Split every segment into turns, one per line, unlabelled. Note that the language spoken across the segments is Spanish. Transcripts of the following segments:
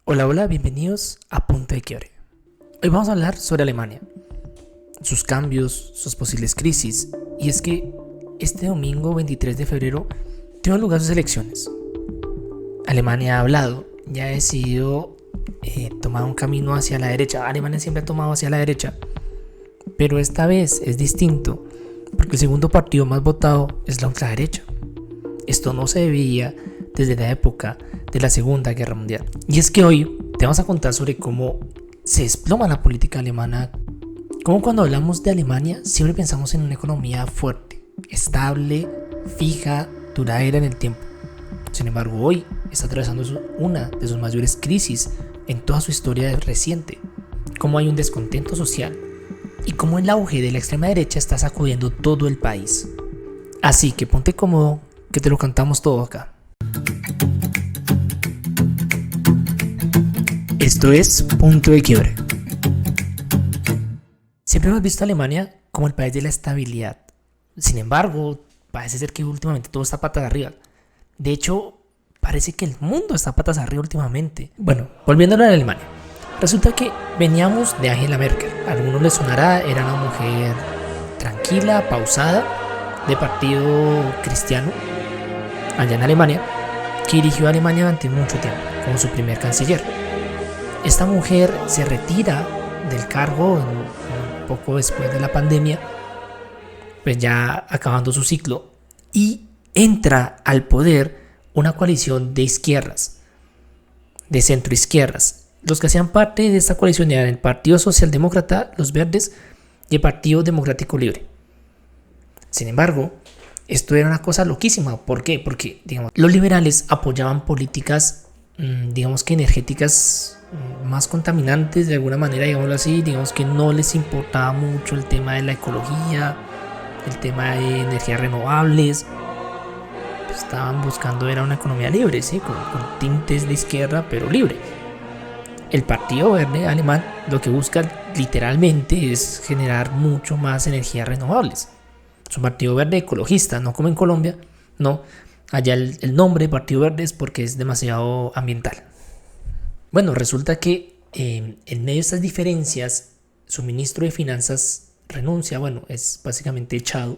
Hola, hola, bienvenidos a Punto de Quiebre. Hoy vamos a hablar sobre Alemania, sus cambios, sus posibles crisis. Y es que este domingo 23 de febrero tuvieron lugar sus elecciones. Alemania ha hablado, ya ha decidido tomar un camino hacia la derecha. Alemania siempre ha tomado hacia la derecha, pero esta vez es distinto, porque el segundo partido más votado es la ultraderecha. Esto no se veía desde la época de la Segunda Guerra Mundial. Y es que hoy te vamos a contar sobre cómo se desploma la política alemana. Cómo cuando hablamos de Alemania siempre pensamos en una economía fuerte, estable, fija, duradera en el tiempo. Sin embargo, hoy está atravesando una de sus mayores crisis en toda su historia reciente. Cómo hay un descontento social y cómo el auge de la extrema derecha está sacudiendo todo el país. Así que ponte cómodo, que te lo cantamos todo acá. Esto es Punto de Quiebre. Siempre hemos visto a Alemania como el país de la estabilidad. Sin embargo, parece ser que últimamente todo está patas arriba. De hecho, parece que el mundo está patas arriba últimamente. Bueno, volviendo a Alemania. Resulta que veníamos de Angela Merkel. A algunos les sonará, era una mujer tranquila, pausada, de partido cristiano, allá en Alemania, que dirigió a Alemania durante mucho tiempo, como su primer canciller. Esta mujer se retira del cargo un poco después de la pandemia, pues ya acabando su ciclo, y entra al poder una coalición de izquierdas, de centroizquierdas. Los que hacían parte de esta coalición eran el Partido Socialdemócrata, los Verdes y el Partido Democrático Libre. Sin embargo, esto era una cosa loquísima. ¿Por qué? Porque, los liberales apoyaban políticas, que energéticas más contaminantes de alguna manera, digámoslo así. Digamos que no les importaba mucho el tema de la ecología, el tema de energías renovables. Pues estaban buscando era una economía libre, ¿sí? con tintes de izquierda, pero libre. El Partido Verde alemán lo que busca literalmente es generar mucho más energías renovables. Es un partido verde ecologista, no como en Colombia, no. Allá el nombre Partido Verde es porque es demasiado ambiental. Bueno, resulta que en medio de estas diferencias, su ministro de Finanzas renuncia, es básicamente echado.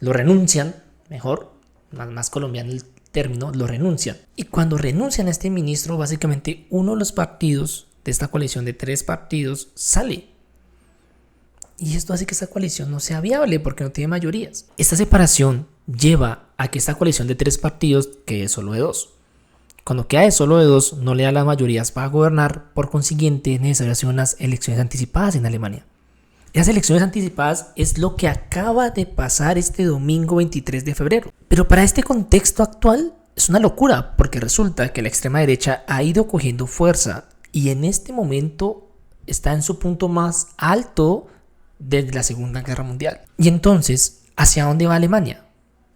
Lo renuncian, mejor, más colombiano el término, lo renuncian. Y cuando renuncian a este ministro, básicamente uno de los partidos de esta coalición de 3 partidos sale. Y esto hace que esta coalición no sea viable porque no tiene mayorías. Esta separación lleva a que esta coalición de 3 partidos quede solo de 2. Cuando queda de solo de 2, no le da las mayorías para gobernar. Por consiguiente, es necesario hacer unas elecciones anticipadas en Alemania. Esas elecciones anticipadas es lo que acaba de pasar este domingo 23 de febrero. Pero para este contexto actual es una locura, porque resulta que la extrema derecha ha ido cogiendo fuerza y en este momento está en su punto más alto desde la Segunda Guerra Mundial. Y entonces, ¿hacia dónde va Alemania?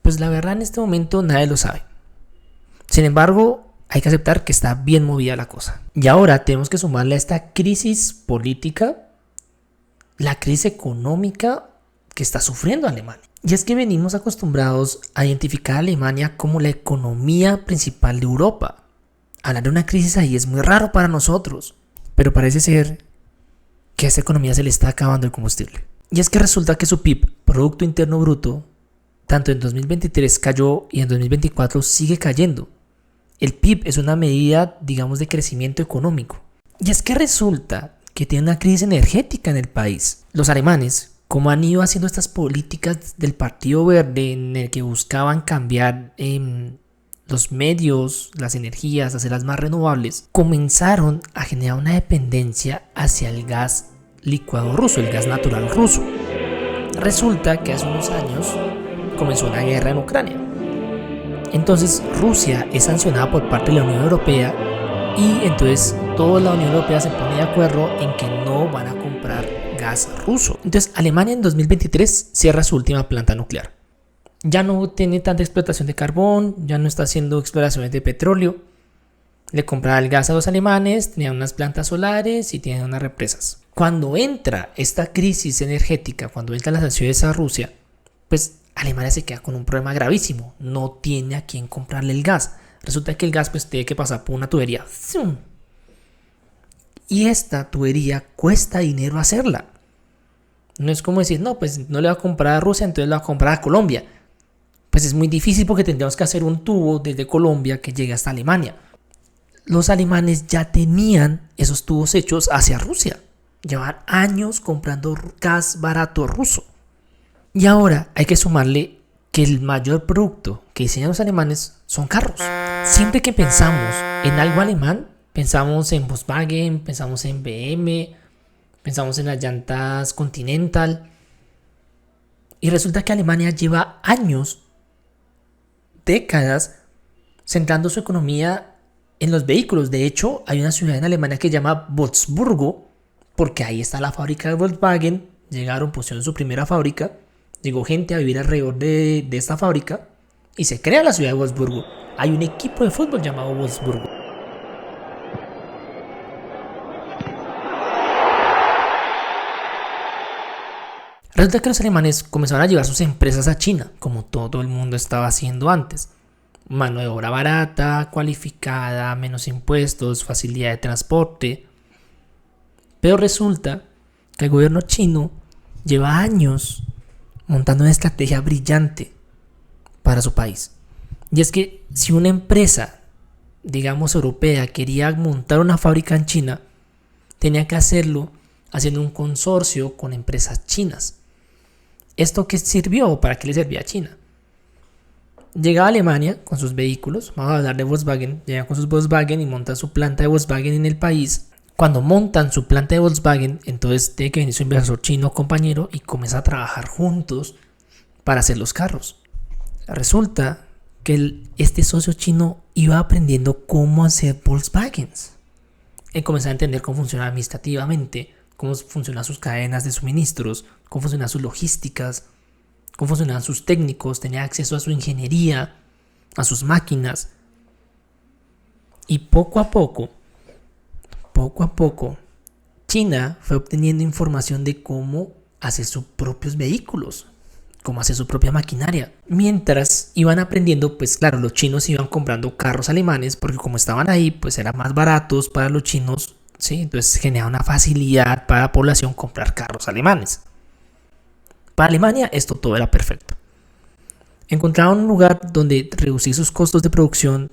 Pues la verdad en este momento nadie lo sabe. Sin embargo, hay que aceptar que está bien movida la cosa. Y ahora tenemos que sumarle a esta crisis política la crisis económica que está sufriendo Alemania. Y es que venimos acostumbrados a identificar a Alemania como la economía principal de Europa. Hablar de una crisis ahí es muy raro para nosotros, pero parece ser que a esta economía se le está acabando el combustible. Y es que resulta que su PIB, Producto Interno Bruto, tanto en 2023 cayó y en 2024 sigue cayendo. El PIB es una medida, de crecimiento económico. Y es que resulta que tiene una crisis energética en el país. Los alemanes, como han ido haciendo estas políticas del Partido Verde en el que buscaban cambiar los medios, las energías, hacerlas más renovables, comenzaron a generar una dependencia hacia el gas licuado ruso, el gas natural ruso. Resulta que hace unos años comenzó una guerra en Ucrania. Entonces Rusia es sancionada por parte de la Unión Europea y entonces toda la Unión Europea se pone de acuerdo en que no van a comprar gas ruso. Entonces Alemania en 2023 cierra su última planta nuclear. Ya no tiene tanta explotación de carbón, ya no está haciendo exploraciones de petróleo. Le compraba el gas a los alemanes, tenían unas plantas solares y tienen unas represas. Cuando entra esta crisis energética, cuando entran las sanciones a Rusia, pues Alemania se queda con un problema gravísimo. No tiene a quién comprarle el gas. Resulta que el gas tiene que pasar por una tubería. Y esta tubería cuesta dinero hacerla. No es como decir, no, pues no le va a comprar a Rusia, entonces le va a comprar a Colombia. Pues es muy difícil porque tendríamos que hacer un tubo desde Colombia que llegue hasta Alemania. Los alemanes ya tenían esos tubos hechos hacia Rusia. Llevan años comprando gas barato ruso. Y ahora hay que sumarle que el mayor producto que diseñan los alemanes son carros. Siempre que pensamos en algo alemán, pensamos en Volkswagen, pensamos en BMW, pensamos en las llantas Continental. Y resulta que Alemania lleva años, décadas, centrando su economía en los vehículos. De hecho, hay una ciudad en Alemania que se llama Wolfsburgo, porque ahí está la fábrica de Volkswagen. Llegaron, pusieron su primera fábrica, llegó gente a vivir alrededor de esta fábrica y se crea la ciudad de Wolfsburgo. Hay un equipo de fútbol llamado Wolfsburgo. Resulta que los alemanes comenzaron a llevar sus empresas a China, como todo el mundo estaba haciendo antes. Mano de obra barata, cualificada, menos impuestos, facilidad de transporte. Pero resulta que el gobierno chino lleva años montando una estrategia brillante para su país. Y es que si una empresa, digamos europea, quería montar una fábrica en China, tenía que hacerlo haciendo un consorcio con empresas chinas. ¿Esto qué sirvió? ¿Para qué le servía a China? Llegaba a Alemania con sus vehículos, vamos a hablar de Volkswagen, llegan con sus Volkswagen y montan su planta de Volkswagen en el país. Cuando montan su planta de Volkswagen, entonces tiene que venir su inversor chino compañero y comienza a trabajar juntos para hacer los carros. Resulta que este socio chino iba aprendiendo cómo hacer Volkswagens. Él comenzó a entender cómo funciona administrativamente, cómo funcionan sus cadenas de suministros, cómo funcionan sus logísticas, cómo funcionaban sus técnicos, tenía acceso a su ingeniería, a sus máquinas. Y poco a poco, China fue obteniendo información de cómo hacer sus propios vehículos, cómo hacer su propia maquinaria. Mientras iban aprendiendo, pues claro, los chinos iban comprando carros alemanes porque como estaban ahí, pues eran más baratos para los chinos, ¿sí? Entonces generaba una facilidad para la población comprar carros alemanes. Para Alemania esto todo era perfecto. Encontraron un lugar donde reducir sus costos de producción,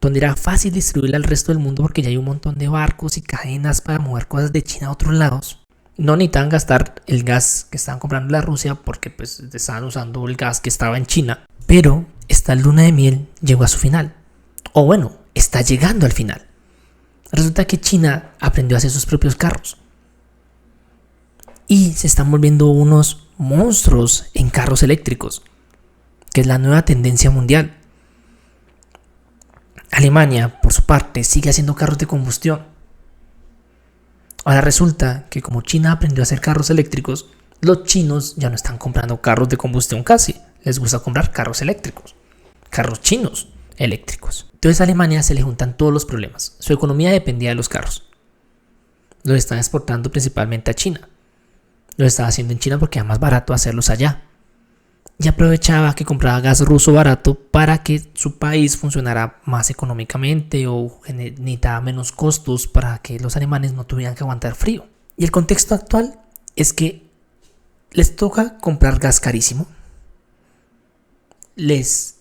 donde era fácil distribuirla al resto del mundo porque ya hay un montón de barcos y cadenas para mover cosas de China a otros lados. No necesitaban gastar el gas que estaban comprando en la Rusia porque pues estaban usando el gas que estaba en China. Pero esta luna de miel llegó a su final. O bueno, está llegando al final. Resulta que China aprendió a hacer sus propios carros. Y se están volviendo unos monstruos en carros eléctricos, que es la nueva tendencia mundial. Alemania, por su parte, sigue haciendo carros de combustión. Ahora resulta que como China aprendió a hacer carros eléctricos, los chinos ya no están comprando carros de combustión casi. Les gusta comprar carros eléctricos. Carros chinos eléctricos. Entonces a Alemania se le juntan todos los problemas. Su economía dependía de los carros. Los están exportando principalmente a China. Lo estaba haciendo en China porque era más barato hacerlos allá. Y aprovechaba que compraba gas ruso barato para que su país funcionara más económicamente o necesitaba menos costos para que los alemanes no tuvieran que aguantar frío. Y el contexto actual es que les toca comprar gas carísimo. Les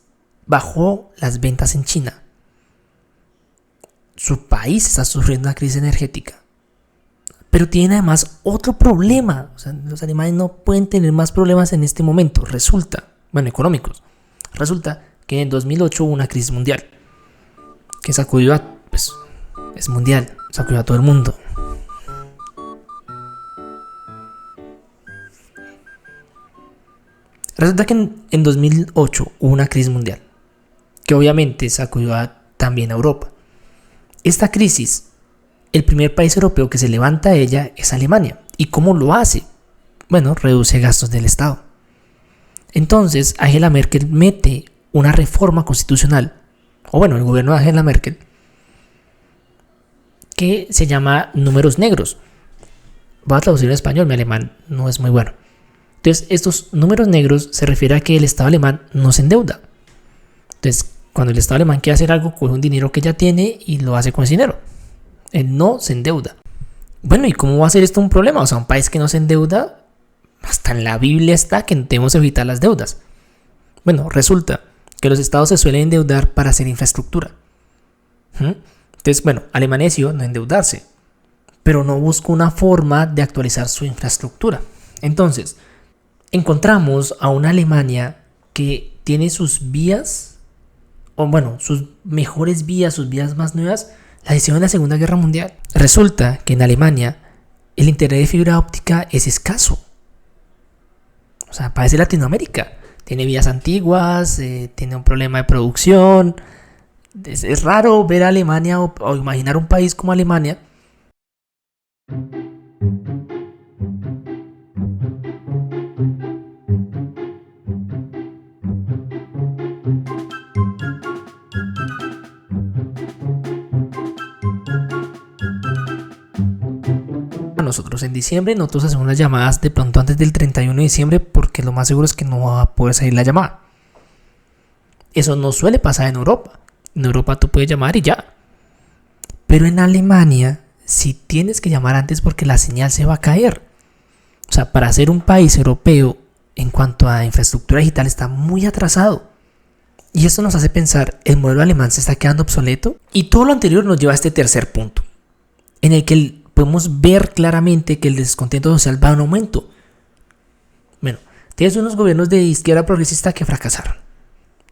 bajó las ventas en China. Su país está sufriendo una crisis energética. Pero tienen además otro problema. O sea, los alemanes no pueden tener más problemas en este momento. Económicos. Resulta que en 2008 hubo una crisis mundial. Que sacudió es mundial. Sacudió a todo el mundo. Resulta que en 2008 hubo una crisis mundial. Que obviamente sacudió también a Europa. Esta crisis, el primer país europeo que se levanta de ella es Alemania. ¿Y cómo lo hace? Bueno, reduce gastos del Estado. Entonces, Angela Merkel mete una reforma constitucional, el gobierno de Angela Merkel, que se llama números negros. Voy a traducir en español, mi alemán no es muy bueno. Entonces, estos números negros se refiere a que el Estado alemán no se endeuda. Entonces, cuando el Estado alemán quiere hacer algo, coge un dinero que ya tiene y lo hace con ese dinero. Él no se endeuda. Bueno, ¿y cómo va a ser esto un problema? O sea, un país que no se endeuda, hasta en la Biblia está que debemos evitar las deudas. Bueno, resulta que los estados se suelen endeudar para hacer infraestructura. Entonces, bueno, Alemania decidió no endeudarse, pero no buscó una forma de actualizar su infraestructura. Entonces, encontramos a una Alemania que tiene sus vías, o bueno, sus mejores vías, sus vías más nuevas, la hicieron en la Segunda Guerra Mundial. Resulta que en Alemania el internet de fibra óptica es escaso. O sea, parece Latinoamérica. Tiene vías antiguas, tiene un problema de producción. Es raro ver a Alemania o imaginar un país como Alemania. Nosotros en diciembre, nosotros hacemos las llamadas de pronto antes del 31 de diciembre porque lo más seguro es que no va a poder salir la llamada. Eso no suele pasar en Europa. En Europa tú puedes llamar y ya. Pero en Alemania, si tienes que llamar antes porque la señal se va a caer. O sea, para ser un país europeo en cuanto a infraestructura digital está muy atrasado. Y esto nos hace pensar, ¿el modelo alemán se está quedando obsoleto? Y todo lo anterior nos lleva a este tercer punto, en el que podemos ver claramente que el descontento social va en aumento. Bueno, tienes unos gobiernos de izquierda progresista que fracasaron,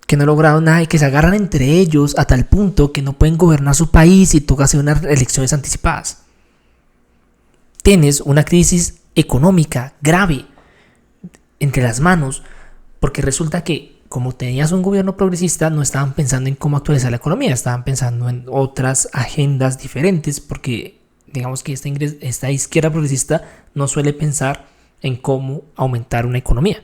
que no lograron nada y que se agarran entre ellos a tal punto que no pueden gobernar su país y toca hacer unas elecciones anticipadas. Tienes una crisis económica grave entre las manos porque resulta que como tenías un gobierno progresista no estaban pensando en cómo actualizar la economía, estaban pensando en otras agendas diferentes porque digamos que esta izquierda progresista no suele pensar en cómo aumentar una economía.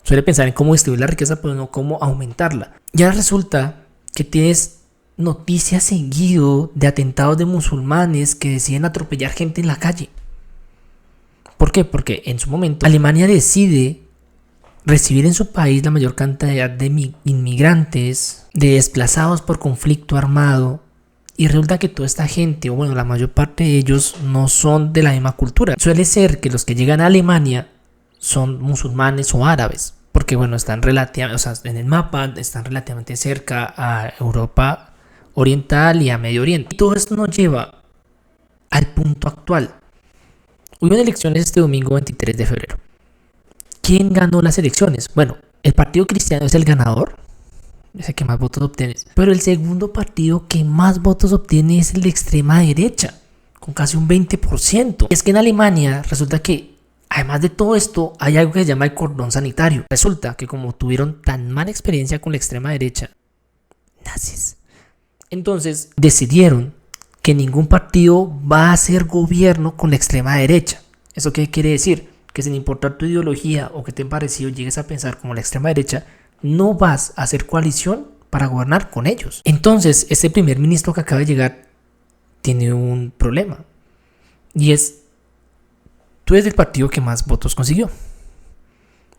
Suele pensar en cómo distribuir la riqueza, pero no cómo aumentarla. Y ahora resulta que tienes noticias seguido de atentados de musulmanes que deciden atropellar gente en la calle. ¿Por qué? Porque en su momento Alemania decide recibir en su país la mayor cantidad de inmigrantes, de desplazados por conflicto armado. Y resulta que toda esta gente, o bueno, la mayor parte de ellos no son de la misma cultura. Suele ser que los que llegan a Alemania son musulmanes o árabes, porque bueno, están relativamente, o sea, en el mapa están relativamente cerca a Europa Oriental y a Medio Oriente. Y todo esto nos lleva al punto actual. Hubo elecciones este domingo 23 de febrero. ¿Quién ganó las elecciones? Bueno, el Partido Cristiano es el ganador. Es el que más votos obtiene. Pero el segundo partido que más votos obtiene es el de extrema derecha, con casi un 20%. Y es que en Alemania resulta que, además de todo esto, hay algo que se llama el cordón sanitario. Resulta que como tuvieron tan mala experiencia con la extrema derecha, nazis, entonces decidieron que ningún partido va a hacer gobierno con la extrema derecha. ¿Eso qué quiere decir? Que sin importar tu ideología o que te haya parecido llegues a pensar como la extrema derecha, no vas a hacer coalición para gobernar con ellos. Entonces, este primer ministro que acaba de llegar tiene un problema. Y es, tú eres el partido que más votos consiguió.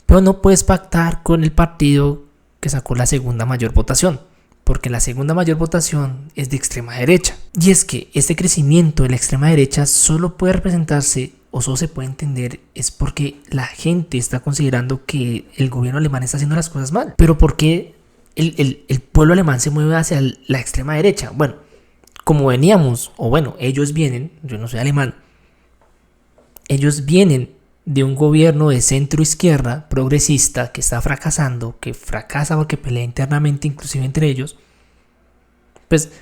Pero no puedes pactar con el partido que sacó la segunda mayor votación. Porque la segunda mayor votación es de extrema derecha. Y es que este crecimiento de la extrema derecha solo puede representarse o solo se puede entender es porque la gente está considerando que el gobierno alemán está haciendo las cosas mal. Pero ¿por qué el pueblo alemán se mueve hacia la extrema derecha? Bueno, como veníamos, o bueno, ellos vienen, yo no soy alemán, ellos vienen de un gobierno de centro izquierda progresista que está fracasando, que fracasa porque pelea internamente inclusive entre ellos. Pues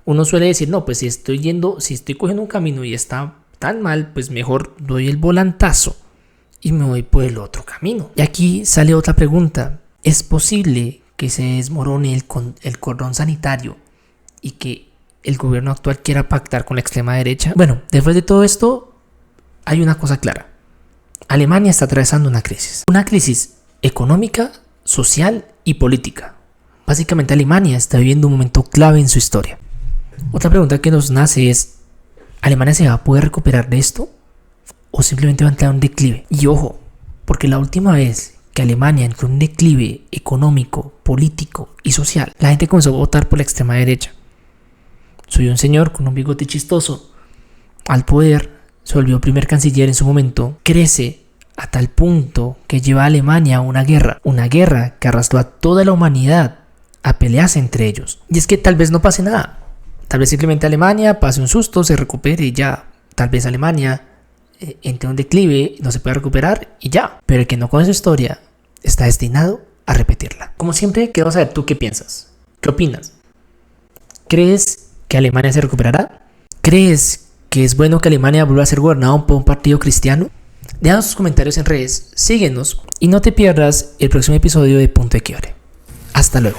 uno suele decir, no, pues si estoy cogiendo un camino y está tan mal, pues mejor doy el volantazo y me voy por el otro camino. Y aquí sale otra pregunta. ¿Es posible que se desmorone el cordón sanitario y que el gobierno actual quiera pactar con la extrema derecha? Bueno, después de todo esto hay una cosa clara. Alemania está atravesando una crisis económica, social y política. Básicamente Alemania está viviendo un momento clave en su historia. Otra pregunta que nos nace es, ¿Alemania se va a poder recuperar de esto? ¿O simplemente va a entrar en un declive? Y ojo, porque la última vez que Alemania entró en un declive económico, político y social, la gente comenzó a votar por la extrema derecha. Subió un señor con un bigote chistoso al poder se volvió primer canciller en su momento, crece a tal punto que lleva a Alemania a una guerra que arrastró a toda la humanidad a pelearse entre ellos. Y es que tal vez no pase nada, tal vez simplemente Alemania pase un susto, se recupere y ya, tal vez Alemania entre un declive, no se pueda recuperar y ya, pero el que no conoce su historia está destinado a repetirla. Como siempre, quiero saber tú qué piensas, qué opinas. ¿Crees que Alemania se recuperará? ¿Crees que es bueno que Alemania vuelva a ser gobernado por un partido cristiano? Déjanos tus comentarios en redes, síguenos y no te pierdas el próximo episodio de Punto de Quiebre. Hasta luego.